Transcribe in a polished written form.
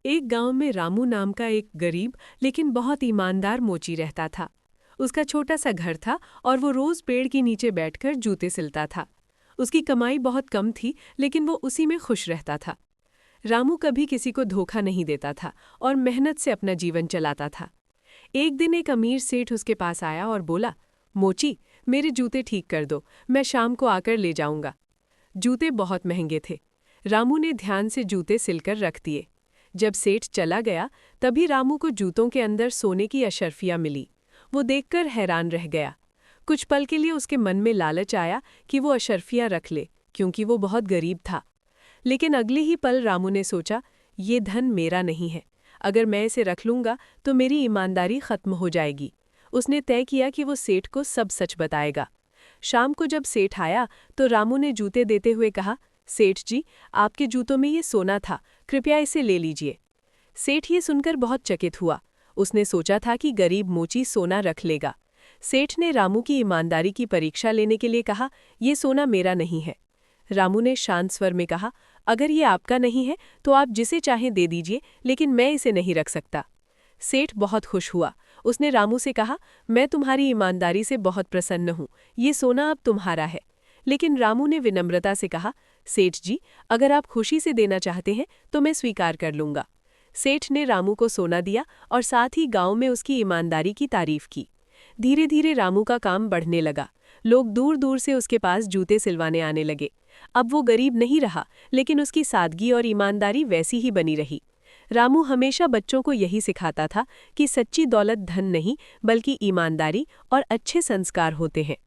एक गांव में रामू नाम का एक गरीब लेकिन बहुत ईमानदार मोची रहता था। उसका छोटा सा घर था और वो रोज पेड़ के नीचे बैठकर जूते सिलता था। उसकी कमाई बहुत कम थी लेकिन वो उसी में खुश रहता था। रामू कभी किसी को धोखा नहीं देता था और मेहनत से अपना जीवन चलाता था। एक दिन एक अमीर सेठ उसके पास आया और बोला, मोची, मेरे जूते ठीक कर दो, मैं शाम को आकर ले जाऊंगा। जूते बहुत महंगे थे। रामू ने ध्यान से जूते सिलकर रख दिए। जब सेठ चला गया तभी रामू को जूतों के अंदर सोने की अशर्फियाँ मिली। वो देखकर हैरान रह गया। कुछ पल के लिए उसके मन में लालच आया कि वो अशर्फियाँ रख ले, क्योंकि वो बहुत गरीब था। लेकिन अगले ही पल रामू ने सोचा, ये धन मेरा नहीं है, अगर मैं इसे रख लूँगा तो मेरी ईमानदारी खत्म हो जाएगी। उसने तय किया कि वो सेठ को सब सच बताएगा। शाम को जब सेठ आया तो रामू ने जूते देते हुए कहा, सेठ जी, आपके जूतों में ये सोना था, कृपया इसे ले लीजिए। सेठ ये सुनकर बहुत चकित हुआ। उसने सोचा था कि गरीब मोची सोना रख लेगा। सेठ ने रामू की ईमानदारी की परीक्षा लेने के लिए कहा, ये सोना मेरा नहीं है। रामू ने शांत स्वर में कहा, अगर ये आपका नहीं है तो आप जिसे चाहें दे दीजिए, लेकिन मैं इसे नहीं रख सकता। सेठ बहुत खुश हुआ। उसने रामू से कहा, मैं तुम्हारी ईमानदारी से बहुत प्रसन्न हूँ, ये सोना अब तुम्हारा है। लेकिन रामू ने विनम्रता से कहा, सेठ जी, अगर आप खुशी से देना चाहते हैं तो मैं स्वीकार कर लूँगा। सेठ ने रामू को सोना दिया और साथ ही गांव में उसकी ईमानदारी की तारीफ की। धीरे धीरे रामू का काम बढ़ने लगा। लोग दूर दूर से उसके पास जूते सिलवाने आने लगे। अब वो गरीब नहीं रहा, लेकिन उसकी सादगी और ईमानदारी वैसी ही बनी रही। रामू हमेशा बच्चों को यही सिखाता था कि सच्ची दौलत धन नहीं, बल्कि ईमानदारी और अच्छे संस्कार होते हैं।